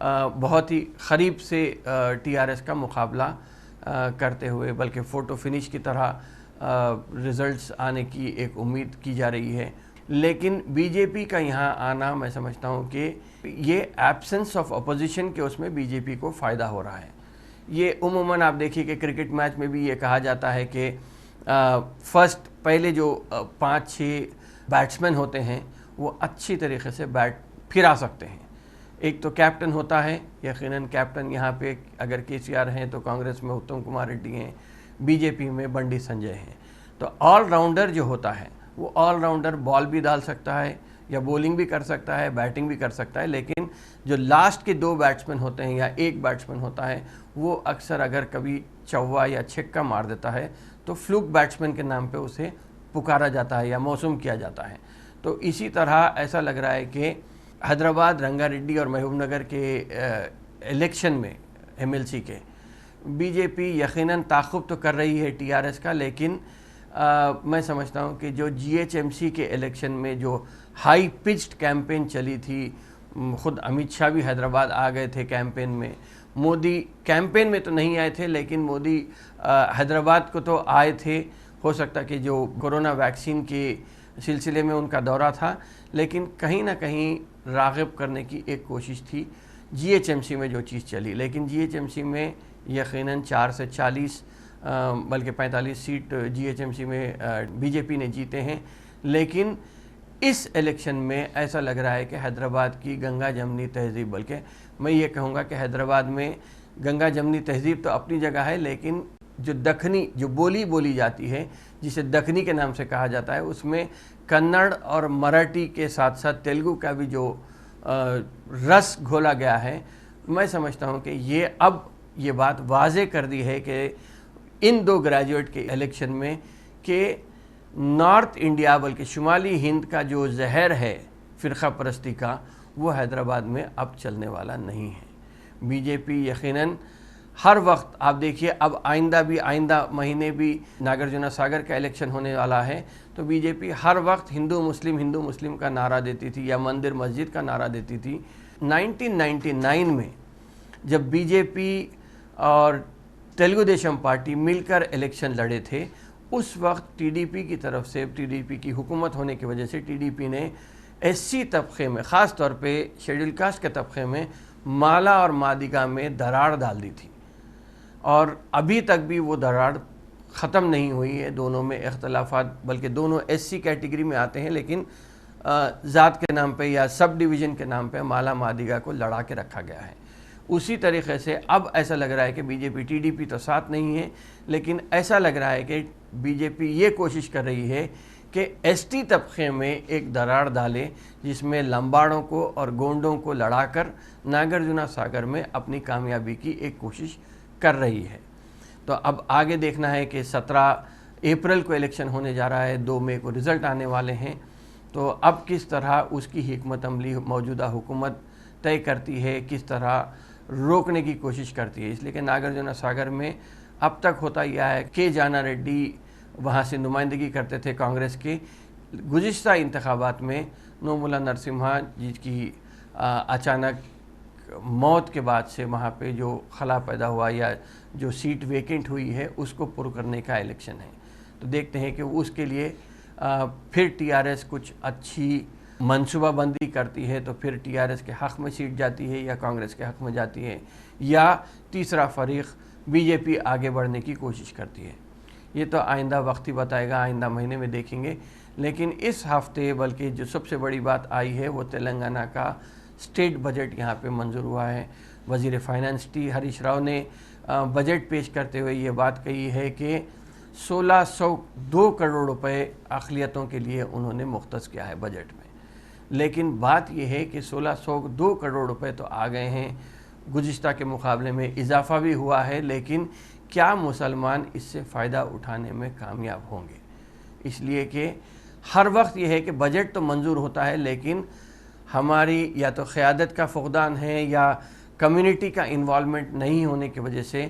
بہت ہی قریب سے ٹی آر ایس کا مقابلہ کرتے ہوئے، بلکہ فوٹو فنش کی طرح رزلٹس آنے کی ایک امید کی جا رہی ہے. لیکن بی جے پی کا یہاں آنا میں سمجھتا ہوں کہ یہ ایبسنس آف اپوزیشن کے اس میں بی جے پی کو فائدہ ہو رہا ہے. یہ عموماً آپ دیکھیے کہ کرکٹ میچ میں بھی یہ کہا جاتا ہے کہ پہلے جو 5-6 بیٹسمین ہوتے ہیں وہ اچھی طریقے سے بیٹ پھرا سکتے ہیں. ایک تو کیپٹن ہوتا ہے، یقیناً کیپٹن یہاں پہ اگر کے سی آر ہیں تو کانگریس میں اتم کمار ریڈی ہیں، بی جے پی میں بنڈی سنجے ہیں. تو آل راؤنڈر جو ہوتا ہے وہ آل راؤنڈر بال بھی ڈال سکتا ہے یا بولنگ بھی کر سکتا ہے، بیٹنگ بھی کر سکتا ہے. لیکن جو لاسٹ کے 2 بیٹسمین ہوتے ہیں یا ایک بیٹسمین ہوتا ہے وہ اکثر اگر کبھی چوہ یا چھکا مار دیتا ہے تو فلوک بیٹسمین کے نام پہ اسے پکارا جاتا ہے یا موسوم کیا جاتا ہے. تو اسی طرح ایسا لگ رہا ہے کہ حیدرآباد، رنگا ریڈی اور محبوب نگر کے الیکشن میں ایم ایل سی کے بی جے پی یقیناً تعاقب تو کر رہی ہے ٹی آر ایس کا. لیکن میں سمجھتا ہوں کہ جو جی ایچ ایم سی کے الیکشن میں جو ہائی پچڈ کیمپین چلی تھی، خود امت شاہ بھی حیدرآباد آ گئے تھے کیمپین میں. مودی کیمپین میں تو نہیں آئے تھے لیکن مودی حیدرآباد کو تو آئے تھے. ہو سکتا کہ جو کورونا ویکسین کے سلسلے میں ان کا دورہ تھا، لیکن کہیں نہ کہیں راغب کرنے کی ایک کوشش تھی جی ایچ ایم سی میں جو چیز چلی. لیکن جی ایچ ایم سی میں یقیناً 4 سے 40 بلکہ 45 seat G H M C میں بی جے پی نے جیتے ہیں. لیکن اس الیکشن میں ایسا لگ رہا ہے کہ حیدرآباد کی گنگا جمنی تہذیب، بلکہ میں یہ کہوں گا کہ حیدرآباد میں گنگا جمنی تہذیب تو اپنی جگہ ہے، لیکن جو دکنی جو بولی جاتی ہے جسے دکنی کے نام سے کہا جاتا ہے، اس میں کنڑ اور مراٹھی کے ساتھ ساتھ تیلگو کا بھی جو رس گھولا گیا ہے. میں سمجھتا ہوں کہ یہ بات واضح کر دی ہے کہ ان 2 گریجویٹ کے الیکشن میں کہ نارتھ انڈیا بلکہ شمالی ہند کا جو زہر ہے فرقہ پرستی کا، وہ حیدرآباد میں اب چلنے والا نہیں ہے. بی جے پی یقیناً ہر وقت آپ دیکھیے اب آئندہ مہینے بھی ناگرجنا ساگر کا الیکشن ہونے والا ہے، تو بی جے پی ہر وقت ہندو مسلم کا نعرہ دیتی تھی یا مندر مسجد کا نعرہ دیتی تھی. 1999 میں جب بی جے پی اور تیلگو دیشم پارٹی مل کر الیکشن لڑے تھے، اس وقت ٹی ڈی پی کی طرف سے، ٹی ڈی پی کی حکومت ہونے کی وجہ سے ٹی ڈی پی نے ایس سی طبقے میں، خاص طور پہ شیڈول کاسٹ کے طبقے میں مالا اور مادگا میں دراڑ ڈال دی تھی. اور ابھی تک بھی وہ دراڑ ختم نہیں ہوئی ہے. دونوں میں اختلافات، بلکہ دونوں ایس سی کیٹیگری میں آتے ہیں، لیکن ذات کے نام پہ یا سب ڈویژن کے نام پہ مالا مادگا کو لڑا کے رکھا گیا ہے. اسی طریقے سے اب ایسا لگ رہا ہے کہ بی جے پی، ٹی ڈی پی تو ساتھ نہیں ہے، لیکن ایسا لگ رہا ہے کہ بی جے پی یہ کوشش کر رہی ہے کہ ایس ٹی طبقے میں ایک دراڑ ڈالے، جس میں لمباڑوں کو اور گونڈوں کو لڑا کر ناگرجنا ساگر میں اپنی کامیابی کی ایک کوشش کر رہی ہے. تو اب آگے دیکھنا ہے کہ 17 اپریل کو الیکشن ہونے جا رہا ہے، 2 مئی کو رزلٹ آنے والے ہیں. تو اب کس طرح اس کی حکمت عملی موجودہ حکومت طے کرتی ہے، کس طرح روکنے کی کوشش کرتی ہے. اس لیے کہ ناگرجنا ساگر میں اب تک ہوتا یہ ہے کہ جانا ریڈی وہاں سے نمائندگی کرتے تھے کانگریس کے. گزشتہ انتخابات میں نومولا نرسمہا جس کی اچانک موت کے بعد سے وہاں پہ جو خلا پیدا ہوا یا جو سیٹ ویکنٹ ہوئی ہے، اس کو پر کرنے کا الیکشن ہے. تو دیکھتے ہیں کہ اس کے لیے پھر ٹی آر ایس کچھ اچھی منصوبہ بندی کرتی ہے تو پھر ٹی آر ایس کے حق میں سیٹ جاتی ہے یا کانگریس کے حق میں جاتی ہے، یا تیسرا فریق بی جے پی آگے بڑھنے کی کوشش کرتی ہے. یہ تو آئندہ وقت ہی بتائے گا، آئندہ مہینے میں دیکھیں گے. لیکن اس ہفتے بلکہ جو سب سے بڑی بات آئی ہے وہ تلنگانہ کا اسٹیٹ بجٹ یہاں پہ منظور ہوا ہے. وزیر فائنانس ٹی ہریش راؤ نے بجٹ پیش کرتے ہوئے یہ بات کہی ہے کہ 1602 کروڑ روپے اقلیتوں کے لیے انہوں نے مختص کیا ہے بجٹ میں. لیکن بات یہ ہے کہ 1602 کروڑ روپے تو آ گئے ہیں، گزشتہ کے مقابلے میں اضافہ بھی ہوا ہے، لیکن کیا مسلمان اس سے فائدہ اٹھانے میں کامیاب ہوں گے؟ اس لیے کہ ہر وقت یہ ہے کہ بجٹ تو منظور ہوتا ہے، لیکن ہماری یا تو قیادت کا فقدان ہے یا کمیونٹی کا انوالومنٹ نہیں ہونے کی وجہ سے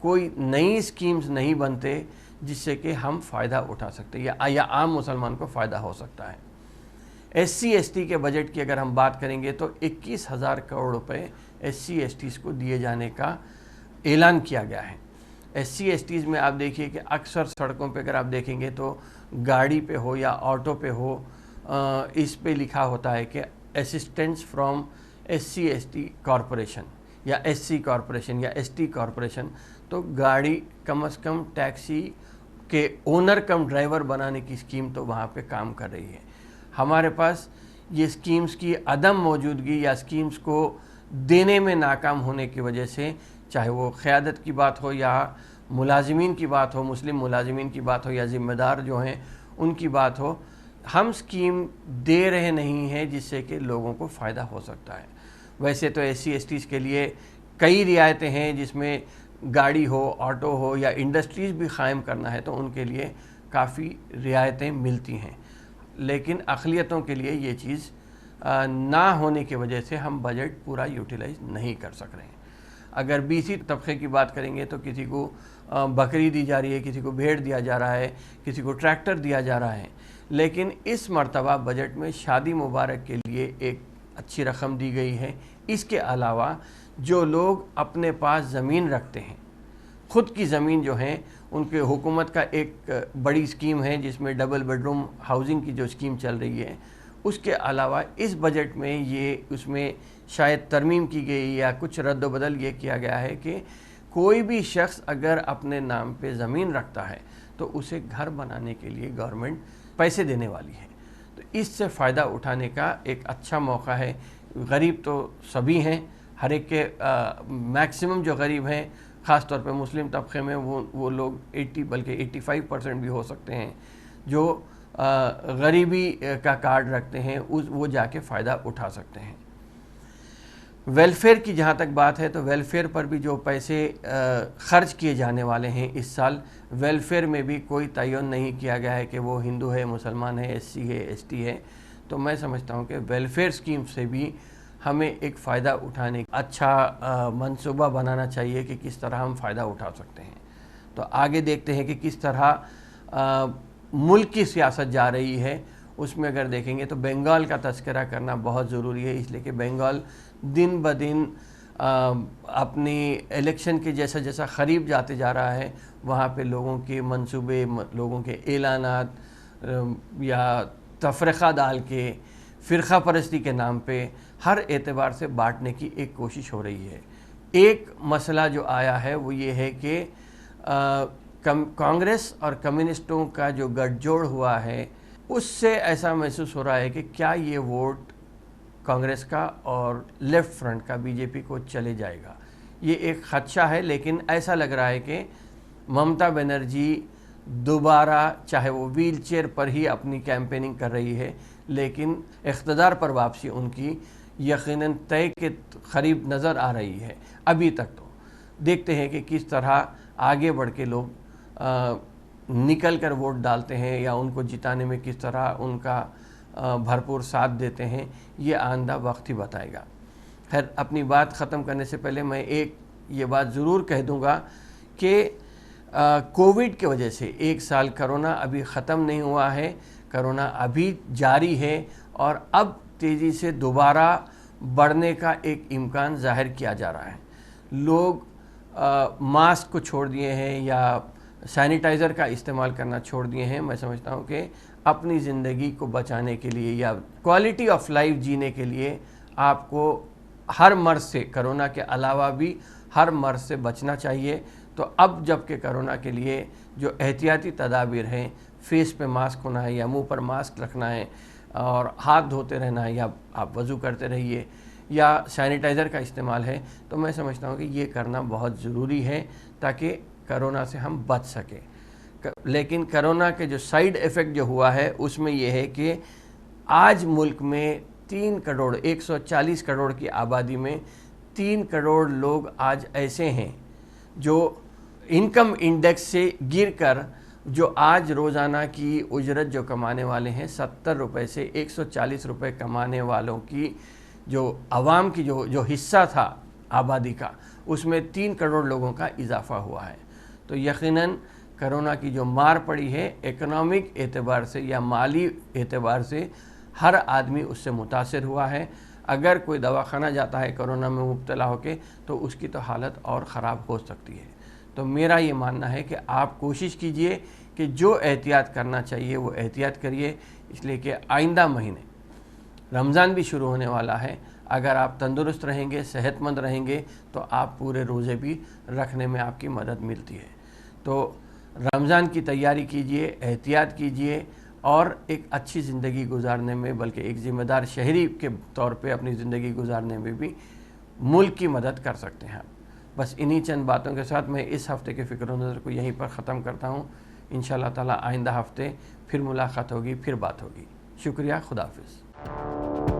کوئی نئی اسکیمز نہیں بنتے جس سے کہ ہم فائدہ اٹھا سکتے یا عام مسلمان کو فائدہ ہو سکتا ہے. ایس سی ایس ٹی کے بجٹ کی اگر ہم بات کریں گے تو 21,000 کروڑ روپے SC/STs کو دیے جانے کا اعلان کیا گیا ہے۔ SC/STs میں آپ دیکھیے کہ اکثر سڑکوں پہ اگر آپ دیکھیں گے تو گاڑی پہ ہو یا آٹو پہ ہو اس پہ لکھا ہوتا ہے کہ اسسٹنس فرام SC/ST کارپوریشن یا SC کارپوریشن یا ST کارپوریشن۔ تو گاڑی کم از کم ٹیکسی کے اونر کم ڈرائیور بنانے کی اسکیم تو وہاں پہ کام کر رہی ہے۔ ہمارے پاس یہ اسکیمز کی عدم موجودگی یا اسکیمز کو دینے میں ناکام ہونے کی وجہ سے، چاہے وہ قیادت کی بات ہو یا ملازمین کی بات ہو، مسلم ملازمین کی بات ہو یا ذمہ دار جو ہیں ان کی بات ہو، ہم اسکیم دے رہے نہیں ہیں جس سے کہ لوگوں کو فائدہ ہو سکتا ہے۔ ویسے تو SC/STs کے لیے کئی رعایتیں ہیں، جس میں گاڑی ہو، آٹو ہو یا انڈسٹریز بھی قائم کرنا ہے تو ان کے لیے کافی رعایتیں ملتی ہیں، لیکن اقلیتوں کے لیے یہ چیز نہ ہونے کی وجہ سے ہم بجٹ پورا یوٹیلائز نہیں کر سک رہے ہیں۔ اگر BC طبقے کی بات کریں گے تو کسی کو بکری دی جا رہی ہے، کسی کو بھیڑ دیا جا رہا ہے، کسی کو ٹریکٹر دیا جا رہا ہے، لیکن اس مرتبہ بجٹ میں شادی مبارک کے لیے ایک اچھی رقم دی گئی ہے۔ اس کے علاوہ جو لوگ اپنے پاس زمین رکھتے ہیں، خود کی زمین جو ہیں، ان کے حکومت کا ایک بڑی اسکیم ہے جس میں ڈبل بیڈروم ہاؤسنگ کی جو اسکیم چل رہی ہے، اس کے علاوہ اس بجٹ میں اس میں شاید ترمیم کی گئی یا کچھ رد و بدل یہ کیا گیا ہے کہ کوئی بھی شخص اگر اپنے نام پہ زمین رکھتا ہے تو اسے گھر بنانے کے لیے گورنمنٹ پیسے دینے والی ہے۔ تو اس سے فائدہ اٹھانے کا ایک اچھا موقع ہے۔ غریب تو سبھی ہیں، ہر ایک کے میکسیمم جو غریب ہیں، خاص طور پہ مسلم طبقے میں وہ لوگ 80 بلکہ 85% بھی ہو سکتے ہیں جو غریبی کا کارڈ رکھتے ہیں، وہ جا کے فائدہ اٹھا سکتے ہیں۔ ویلفیئر کی جہاں تک بات ہے تو ویلفیئر پر بھی جو پیسے خرچ کیے جانے والے ہیں اس سال، ویلفیئر میں بھی کوئی تعین نہیں کیا گیا ہے کہ وہ ہندو ہے، مسلمان ہے، SC ہے، ST ہے۔ تو میں سمجھتا ہوں کہ ویلفیئر اسکیم سے بھی ہمیں ایک فائدہ اٹھانے اچھا منصوبہ بنانا چاہیے کہ کس طرح ہم فائدہ اٹھا سکتے ہیں۔ تو آگے دیکھتے ہیں کہ کس طرح ملک کی سیاست جا رہی ہے۔ اس میں اگر دیکھیں گے تو بنگال کا تذکرہ کرنا بہت ضروری ہے، اس لیے کہ بنگال دن بدن اپنی الیکشن کے جیسا جیسا قریب جاتے جا رہا ہے، وہاں پہ لوگوں کے منصوبے، لوگوں کے اعلانات یا تفرقہ ڈال کے فرقہ پرستی کے نام پہ ہر اعتبار سے بانٹنے کی ایک کوشش ہو رہی ہے۔ ایک مسئلہ جو آیا ہے وہ یہ ہے کہ کانگریس اور کمیونسٹوں کا جو گٹھ جوڑ ہوا ہے، اس سے ایسا محسوس ہو رہا ہے کہ کیا یہ ووٹ کانگریس کا اور لیفٹ فرنٹ کا BJP کو چلے جائے گا۔ یہ ایک خدشہ ہے، لیکن ایسا لگ رہا ہے کہ ممتا بنرجی دوبارہ چاہے وہ ویل چیئر پر ہی اپنی کیمپیننگ کر رہی ہے، لیکن اقتدار پر واپسی ان کی یقیناً طے کے قریب نظر آ رہی ہے۔ ابھی تک تو دیکھتے ہیں کہ کس طرح آگے بڑھ کے لوگ نکل کر ووٹ ڈالتے ہیں یا ان کو جتانے میں کس طرح ان کا بھرپور ساتھ دیتے ہیں، یہ آئندہ وقت ہی بتائے گا۔ خیر، اپنی بات ختم کرنے سے پہلے میں ایک یہ بات ضرور کہہ دوں گا کہ کووڈ کی وجہ سے 1 سال کرونا ابھی ختم نہیں ہوا ہے، کرونا ابھی جاری ہے اور اب تیزی سے دوبارہ بڑھنے کا ایک امکان ظاہر کیا جا رہا ہے۔ لوگ ماسک کو چھوڑ دیے ہیں یا سینیٹائزر کا استعمال کرنا چھوڑ دیے ہیں۔ میں سمجھتا ہوں کہ اپنی زندگی کو بچانے کے لیے یا کوالٹی آف لائف جینے کے لیے آپ کو ہر مرض سے، کرونا کے علاوہ بھی ہر مرض سے بچنا چاہیے۔ تو اب جب کہ کرونا کے لیے جو احتیاطی تدابیر ہیں، فیس پہ ماسک ہونا ہے یا منہ پر ماسک رکھنا ہے اور ہاتھ دھوتے رہنا ہے یا آپ وضو کرتے رہیے یا سینیٹائزر کا استعمال ہے، تو میں سمجھتا ہوں کہ یہ کرنا بہت ضروری ہے تاکہ کرونا سے ہم بچ سکیں۔ لیکن کرونا کے جو سائیڈ ایفیکٹ جو ہوا ہے اس میں یہ ہے کہ آج ملک میں 3 کروڑ 140 کروڑ کی آبادی میں 3 کروڑ لوگ آج ایسے ہیں جو انکم انڈیکس سے گر کر جو آج روزانہ کی اجرت جو کمانے والے ہیں 70 روپے سے 140 روپے کمانے والوں کی جو عوام کی جو حصہ تھا آبادی کا، اس میں 3 کروڑ لوگوں کا اضافہ ہوا ہے۔ تو یقیناً کرونا کی جو مار پڑی ہے اکنامک اعتبار سے یا مالی اعتبار سے ہر آدمی اس سے متاثر ہوا ہے۔ اگر کوئی دواخانہ جاتا ہے کرونا میں مبتلا ہو کے تو اس کی تو حالت اور خراب ہو سکتی ہے۔ تو میرا یہ ماننا ہے کہ آپ کوشش کیجئے کہ جو احتیاط کرنا چاہیے وہ احتیاط کریے، اس لیے کہ آئندہ مہینے رمضان بھی شروع ہونے والا ہے۔ اگر آپ تندرست رہیں گے، صحت مند رہیں گے تو آپ پورے روزے بھی رکھنے میں آپ کی مدد ملتی ہے۔ تو رمضان کی تیاری کیجئے، احتیاط کیجئے اور ایک اچھی زندگی گزارنے میں، بلکہ ایک ذمہ دار شہری کے طور پہ اپنی زندگی گزارنے میں بھی ملک کی مدد کر سکتے ہیں۔ بس انہی چند باتوں کے ساتھ میں اس ہفتے کے فکر و نظر کو یہیں پر ختم کرتا ہوں۔ انشاءاللہ تعالی آئندہ ہفتے پھر ملاقات ہوگی، پھر بات ہوگی۔ شکریہ، خدا حافظ۔